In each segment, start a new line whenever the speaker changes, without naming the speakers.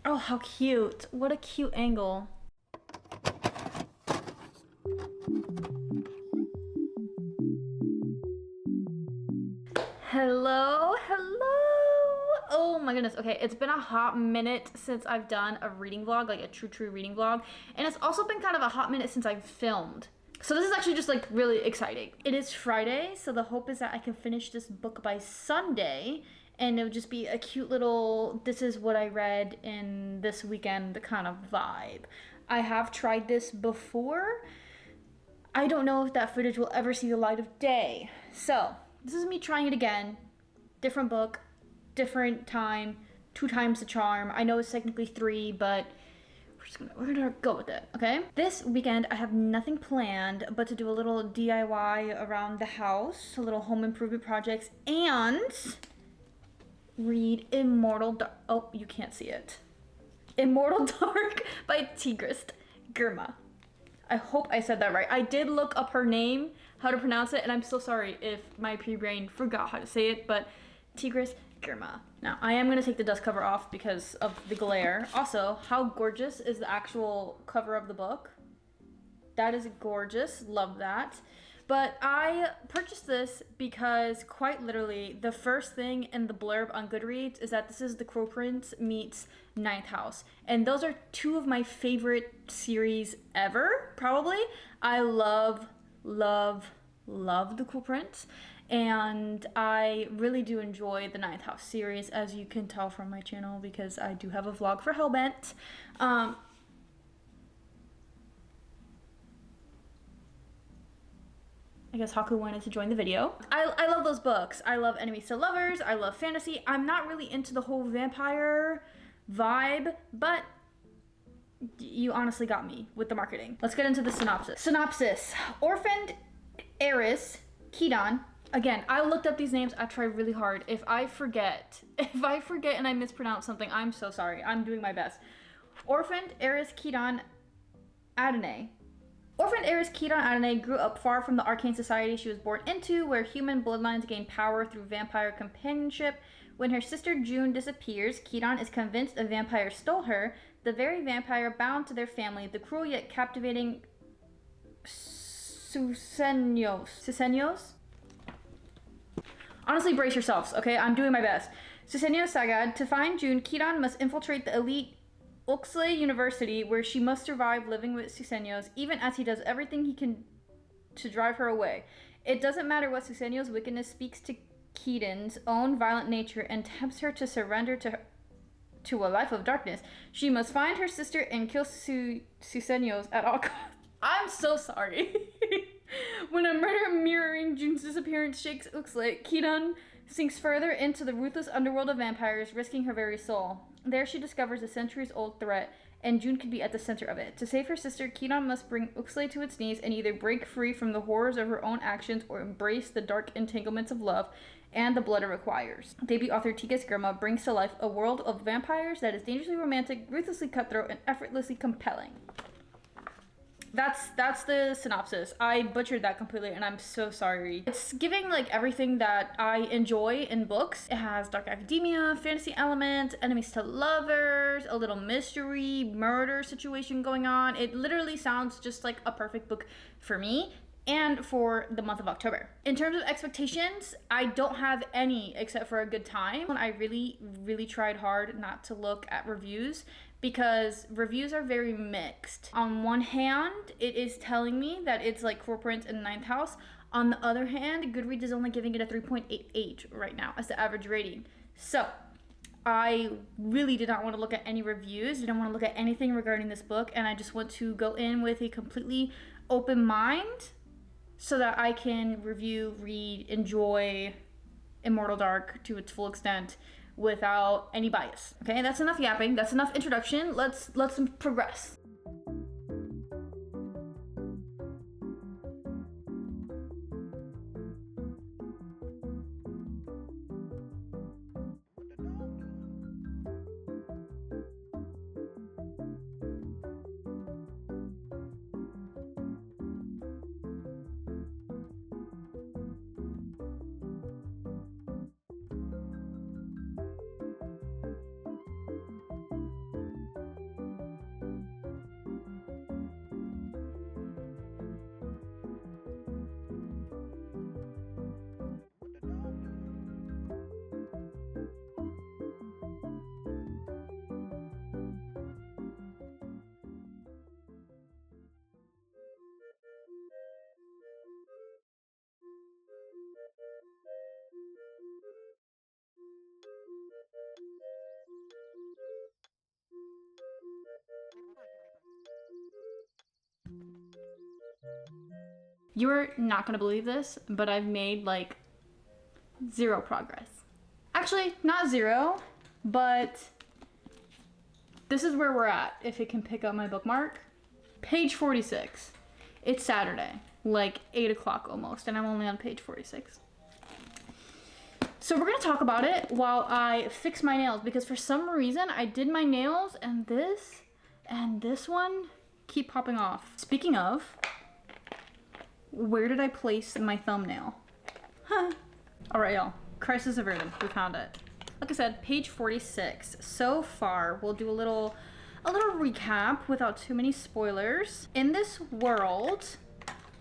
Oh, how cute. What a cute angle. Hello, hello. Oh my goodness. Okay, it's been a hot minute since I've done a reading vlog, like a true reading vlog. And it's also been kind of a hot minute since I've filmed. So this is actually just like really exciting. It is Friday, so the hope is that I can finish this book by Sunday. And it would just be a cute little, this is what I read in this weekend kind of vibe. I have tried this before. I don't know if that footage will ever see the light of day. So this is me trying it again. Different book, different time, 2 times the charm. I know it's technically 3, but we're gonna go with it, okay? This weekend I have nothing planned but to do a little DIY around the house, a little home improvement projects, and read Immortal Dark. Oh, you can't see it. Immortal Dark by Tigest Girma. I hope I said that right. I did look up her name, how to pronounce it, and I'm so sorry if my pre-brain forgot how to say it, but Tigest Girma. Now, I am gonna take the dust cover off because of the glare. Also, how gorgeous is the actual cover of the book? That is gorgeous, love that. But I purchased this because quite literally the first thing in the blurb on Goodreads is that this is The Cruel Prince meets Ninth House. And those are 2 of my favorite series ever, probably. I love The Cruel Prince. And I really do enjoy the Ninth House series, as you can tell from my channel, because I do have a vlog for Hellbent. I guess Haku wanted to join the video. I love those books. I love enemies to lovers. I love fantasy. I'm not really into the whole vampire vibe, but you honestly got me with the marketing. Let's get into the synopsis. Synopsis. Orphaned heiress Kidon. Again, I looked up these names. I try really hard. If I forget and I mispronounce something, I'm so sorry. I'm doing my best. Orphaned heiress Kidon Adene. Orphaned heiress Kidon Adene grew up far from the arcane society she was born into, where human bloodlines gain power through vampire companionship. When her sister June disappears, Kidon is convinced a vampire stole her, the very vampire bound to their family, the cruel yet captivating Susenyos? Honestly, brace yourselves, okay? I'm doing my best. Susenyos Sagad. To find June, Kidon must infiltrate the elite Uxley University, where she must survive living with Susenyos, even as he does everything he can to drive her away. It doesn't matter what Susenyos' wickedness speaks to Kidon's own violent nature and tempts her to surrender to a life of darkness. She must find her sister and kill Susenyos at all costs. I'm so sorry. When a murder mirroring June's disappearance shakes Uxley, Kidon sinks further into the ruthless underworld of vampires, risking her very soul. There she discovers a centuries-old threat, and June could be at the center of it. To save her sister, Kidon must bring Uxley to its knees and either break free from the horrors of her own actions or embrace the dark entanglements of love and the blood it requires. Debut author Tigest Girma brings to life a world of vampires that is dangerously romantic, ruthlessly cutthroat, and effortlessly compelling. That's the synopsis. I butchered that completely and I'm so sorry. It's giving like everything that I enjoy in books. It has dark academia, fantasy elements, enemies to lovers, a little mystery, murder situation going on. It literally sounds just like a perfect book for me and for the month of October. In terms of expectations, I don't have any except for a good time. I really tried hard not to look at reviews because reviews are very mixed. On one hand, it is telling me that it's like Cruel Prince in Ninth House. On the other hand, Goodreads is only giving it a 3.88 right now as the average rating. So I really did not want to look at any reviews, didn't want to look at anything regarding this book, and I just want to go in with a completely open mind so that I can review, read, enjoy Immortal Dark to its full extent without any bias. Okay, that's enough yapping. That's enough introduction. Let's progress. You're not gonna believe this, but I've made like 0 progress. Actually, not 0, but this is where we're at. If it can pick up my bookmark. Page 46. It's Saturday, like 8 o'clock almost, and I'm only on page 46. So we're gonna talk about it while I fix my nails, because for some reason I did my nails and this one keep popping off. Speaking of, where did I place my thumbnail? Huh. All right, y'all, crisis averted, we found it. Like I said, page 46. So far, we'll do a little recap without too many spoilers. In this world,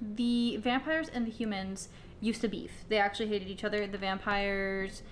the vampires and the humans used to beef. They actually hated each other. The vampires,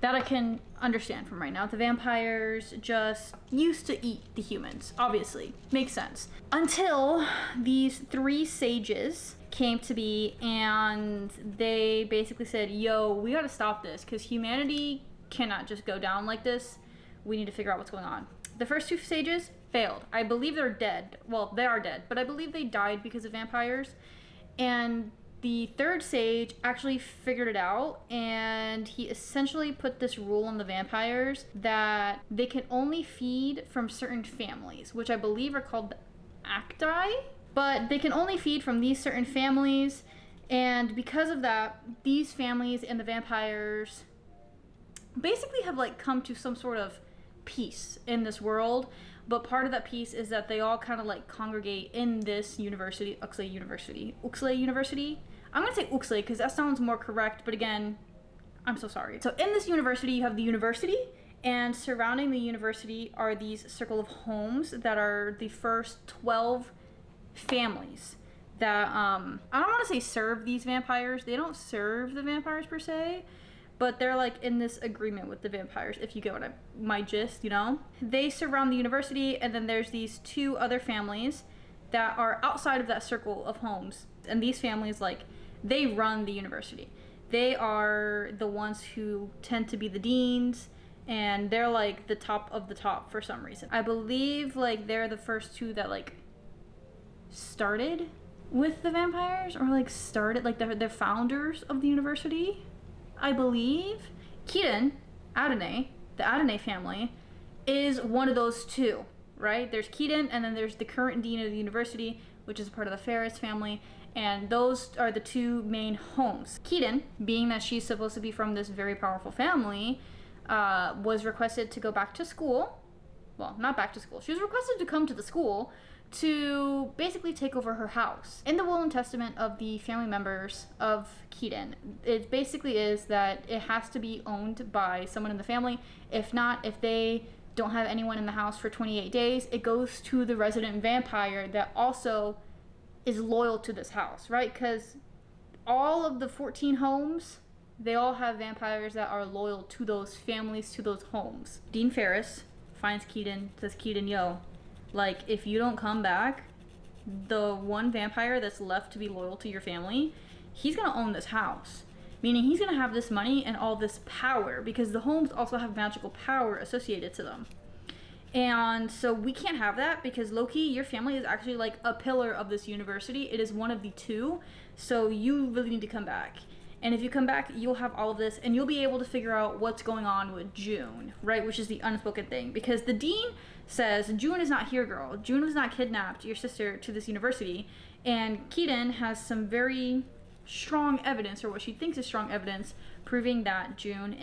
that I can understand from right now. The vampires just used to eat the humans, obviously. Makes sense. Until these 3 sages came to be, and they basically said, yo, we gotta stop this, because humanity cannot just go down like this. We need to figure out what's going on. The first 2 sages failed. I believe they're dead. Well, they are dead, but I believe they died because of vampires. And the 3rd sage actually figured it out, and he essentially put this rule on the vampires that they can only feed from certain families, which I believe are called the Acti, but they can only feed from these certain families, and because of that, these families and the vampires basically have like come to some sort of peace in this world. But part of that peace is that they all kind of like congregate in this university, Uxley University. I'm gonna say Uxley because that sounds more correct, but again, I'm so sorry. So in this university, you have the university, and surrounding the university are these circle of homes that are the first 12 families that, I don't wanna say serve these vampires. They don't serve the vampires per se, but they're like in this agreement with the vampires, if you get what my gist, you know? They surround the university, and then there's these 2 other families that are outside of that circle of homes. And these families, like, they run the university. They are the ones who tend to be the deans, and they're like the top of the top for some reason. I believe like they're the first 2 that like started with the vampires, or like started, like they're founders of the university. I believe Keaton, Adonai, the Adonai family, is one of those 2, right? There's Keaton, and then there's the current dean of the university, which is part of the Ferris family, and those are the 2 main homes. Keaton, being that she's supposed to be from this very powerful family, was requested to go back to school. Well, not back to school. She was requested to come to the school to basically take over her house. In the will and testament of the family members of Keaton, it basically is that it has to be owned by someone in the family. If not, if they don't have anyone in the house for 28 days, it goes to the resident vampire that also is loyal to this house, right? Because all of the 14 homes, they all have vampires that are loyal to those families, to those homes. Dean Ferris finds Keaton, says, Keaton, yo, like, if you don't come back, the one vampire that's left to be loyal to your family, he's gonna own this house. Meaning he's gonna have this money and all this power, because the homes also have magical power associated to them. And so we can't have that, because low-key, your family is actually like a pillar of this university. It is one of the 2, so you really need to come back. And if you come back, you'll have all of this, and you'll be able to figure out what's going on with June, right? Which is the unspoken thing. Because the dean says, June is not here, girl. June was not kidnapped, your sister, to this university. And Keaton has some very strong evidence, or what she thinks is strong evidence, proving that June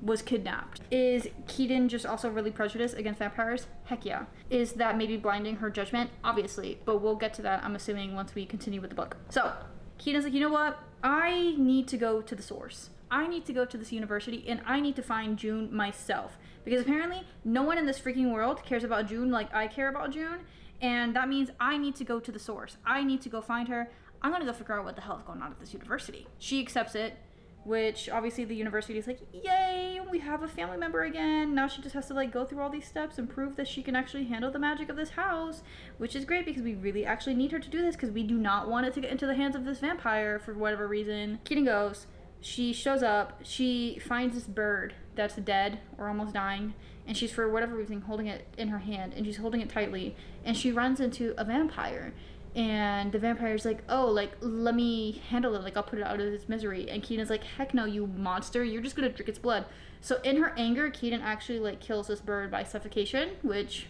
was kidnapped. Is Keaton just also really prejudiced against vampires? Heck yeah. Is that maybe blinding her judgment? Obviously. But we'll get to that, I'm assuming, once we continue with the book. So, Keaton's like, you know what? I need to go to the source. I need to go to this university, and I need to find June myself. Because apparently, no one in this freaking world cares about June like I care about June, and that means I need to go to the source. I need to go find her. I'm gonna go figure out what the hell is going on at this university. She accepts it, which obviously the university is like, yay, we have a family member again. Now she just has to like go through all these steps and prove that she can actually handle the magic of this house, which is great because we really actually need her to do this, because we do not want it to get into the hands of this vampire for whatever reason. Keaton goes, she shows up, she finds this bird that's dead or almost dying, and she's, for whatever reason, holding it in her hand, and she's holding it tightly, and she runs into a vampire. And the vampire's like, oh, like, let me handle it. Like, I'll put it out of its misery. And Keaton's like, heck no, you monster. You're just gonna drink its blood. So in her anger, Keaton actually, like, kills this bird by suffocation, which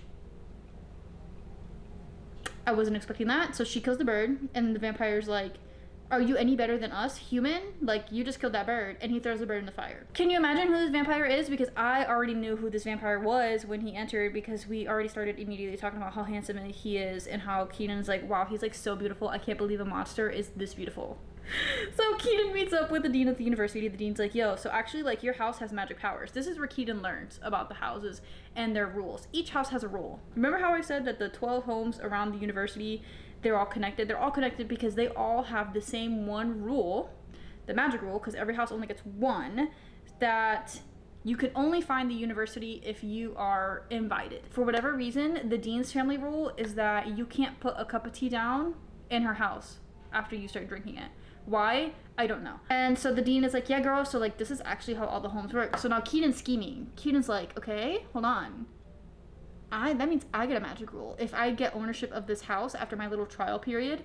I wasn't expecting that. So she kills the bird, and the vampire's like, are you any better than us, human? Like, you just killed that bird. And he throws the bird in the fire. Can you imagine who this vampire is? Because I already knew who this vampire was when he entered, because we already started immediately talking about how handsome he is and how Keaton's like, wow, he's like so beautiful. I can't believe a monster is this beautiful. So Keaton meets up with the dean of the university. The dean's like, yo, so actually, like, your house has magic powers. This is where Keaton learns about the houses and their rules. Each house has a rule. Remember how I said that the 12 homes around the university, they're all connected? They're all connected because they all have the same one rule, the magic rule, because every house only gets one, that you can only find the university if you are invited. For whatever reason, the dean's family rule is that you can't put a cup of tea down in her house after you start drinking it. Why? I don't know. And so the dean is like, yeah, girl, so like this is actually how all the homes work. So now Keaton's scheming. Keaton's like, okay, hold on. That means I get a magic rule. If I get ownership of this house after my little trial period,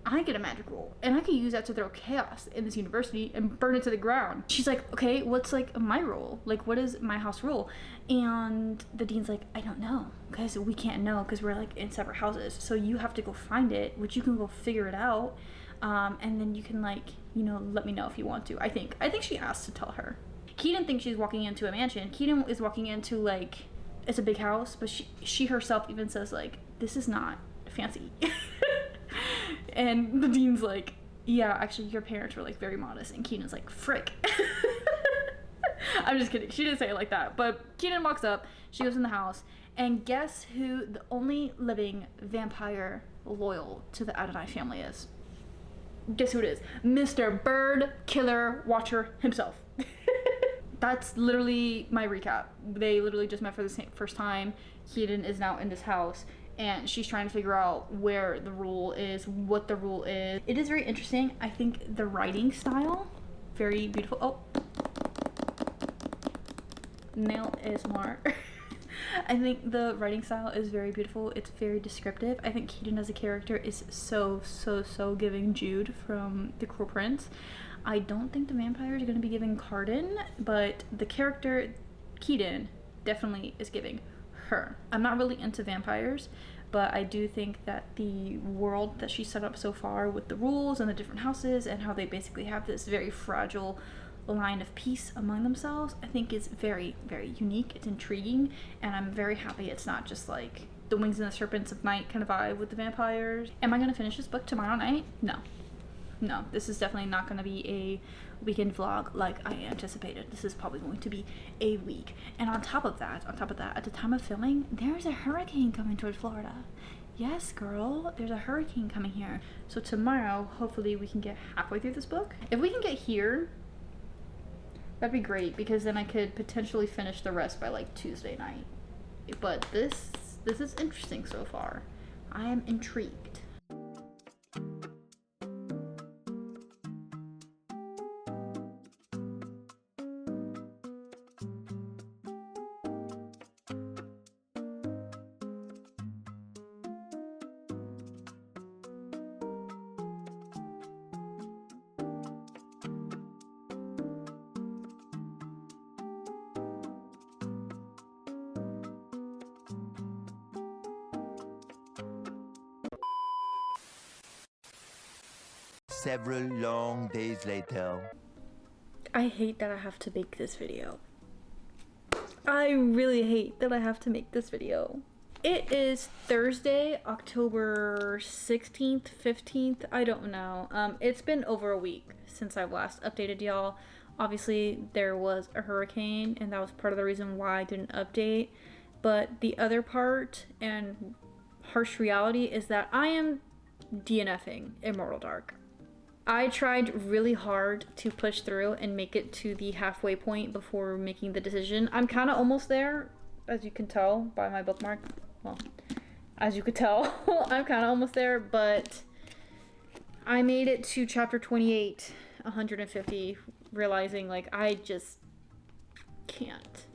I get a magic rule. And I could use that to throw chaos in this university and burn it to the ground. She's like, okay, what's like my rule? Like, what is my house rule? And the dean's like, I don't know, because we can't know because we're like in separate houses. So you have to go find it, which you can go figure it out. And then you can, like, you know, let me know if you want to. I think she asked to tell her. Keaton thinks she's walking into a mansion. Keaton is walking into, like, it's a big house, but she herself even says, like, this is not fancy. And the dean's like, yeah, actually your parents were like very modest. And Keaton's like, frick. I'm just kidding. She didn't say it like that. But Keaton walks up, she goes in the house, and guess who the only living vampire loyal to the Adonai family is? Guess who it is? Mr. Bird Killer Watcher himself. That's literally my recap. They literally just met for the first time. Keaton is now in this house, and she's trying to figure out where the rule is, what the rule is. It is very interesting. I think the writing style, very beautiful. Oh, nail ASMR. I think the writing style is very beautiful. It's very descriptive. I think Keaton as a character is so giving Jude from The Cruel Prince. I don't think the vampire is going to be giving Carden, but the character Keaton definitely is giving her. I'm not really into vampires, but I do think that the world that she set up so far with the rules and the different houses and how they basically have this very fragile line of peace among themselves, I think is very unique. It's intriguing, and I'm very happy it's not just like the Wings and the Serpents of Night kind of vibe with the vampires. Am I going to finish this book tomorrow night? No, this is definitely not going to be a weekend vlog like I anticipated. This is probably going to be a week. And on top of that, at the time of filming, there's a hurricane coming towards Florida. Yes, girl, there's a hurricane coming here. So tomorrow, hopefully we can get halfway through this book. If we can get here, that'd be great, because then I could potentially finish the rest by like Tuesday night. But this is interesting so far. I am intrigued.
Several long days later.
I hate that I have to make this video. I really hate that I have to make this video. It is Thursday, October 16th, 15th, I don't know. It's been over a week since I've last updated y'all. Obviously, there was a hurricane, and that was part of the reason why I didn't update. But the other part, and harsh reality, is that I am DNFing Immortal Dark. I tried really hard to push through and make it to the halfway point before making the decision. I'm kind of almost there, as you can tell by my bookmark. Well, as you could tell, I'm kind of almost there, but I made it to chapter 28, 150, realizing like I just can't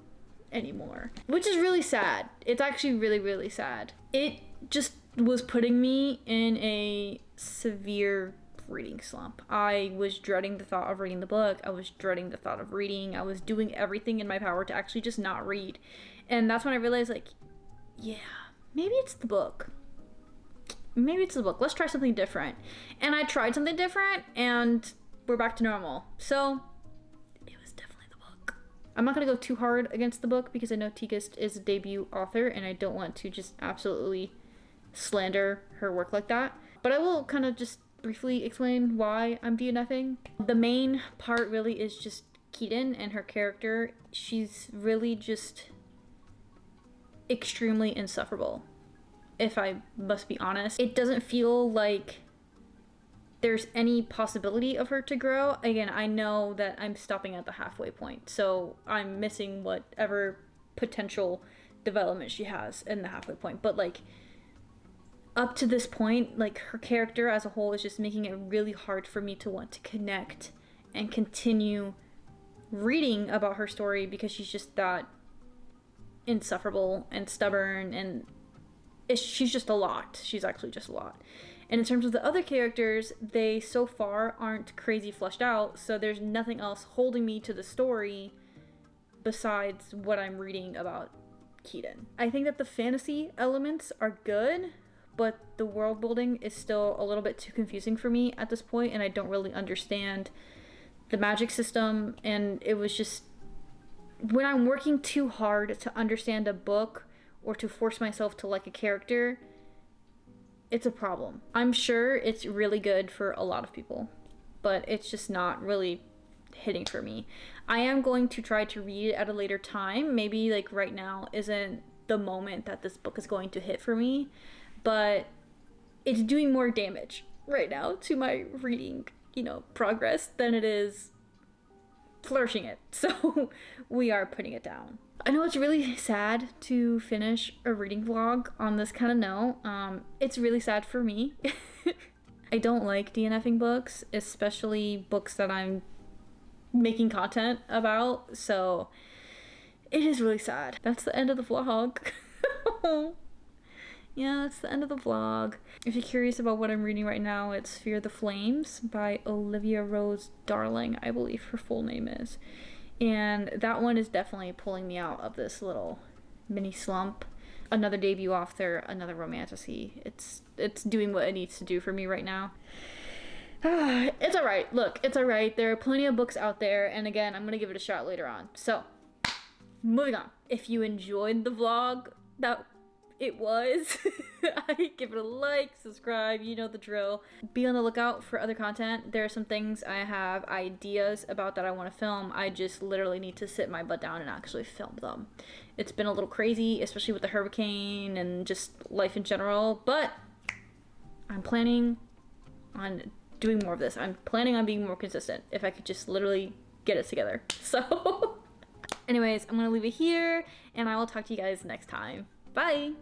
anymore, which is really sad. It's actually really sad. It just was putting me in a severe reading slump. I was dreading the thought of reading the book. I was dreading the thought of reading. I was doing everything in my power to actually just not read. And that's when I realized, like, yeah, maybe it's the book. Maybe it's the book. Let's try something different. And I tried something different, and we're back to normal. So it was definitely the book. I'm not going to go too hard against the book because I know Tigest is a debut author, and I don't want to just absolutely slander her work like that. But I will kind of just briefly explain why I'm DNFing. The main part really is just Keaton and her character. She's really just extremely insufferable, if I must be honest. It doesn't feel like there's any possibility of her to grow. Again, I know that I'm stopping at the halfway point, so I'm missing whatever potential development she has in the halfway point. But like, up to this point, like, her character as a whole is just making it really hard for me to want to connect and continue reading about her story, because she's just that insufferable and stubborn, and she's just a lot. She's actually just a lot. And in terms of the other characters, they so far aren't crazy fleshed out, so there's nothing else holding me to the story besides what I'm reading about Keaton. I think that the fantasy elements are good, but the world building is still a little bit too confusing for me at this point, and I don't really understand the magic system. And it was just, when I'm working too hard to understand a book or to force myself to like a character, it's a problem. I'm sure it's really good for a lot of people, but it's just not really hitting for me. I am going to try to read it at a later time. Maybe like right now isn't the moment that this book is going to hit for me, but it's doing more damage right now to my reading, progress than it is flourishing it. So we are putting it down. I know it's really sad to finish a reading vlog on this kind of note. It's really sad for me. I don't like DNFing books, especially books that I'm making content about, so it is really sad. That's the end of the vlog. Yeah, that's the end of the vlog. If you're curious about what I'm reading right now, it's Fear the Flames by Olivia Rose Darling, I believe her full name is. And that one is definitely pulling me out of this little mini slump. Another debut author, another romantasy. It's doing what it needs to do for me right now. It's alright. Look, it's alright. There are plenty of books out there, and again, I'm gonna give it a shot later on. So, moving on. If you enjoyed the vlog, that it was, I give it a like, subscribe, you know the drill. Be on the lookout for other content. There are some things I have ideas about that I want to film. I just literally need to sit my butt down and actually film them. It's been a little crazy, especially with the hurricane and just life in general, but I'm planning on doing more of this. I'm planning on being more consistent if I could just literally get it together. So anyways, I'm gonna leave it here, and I will talk to you guys next time. Bye!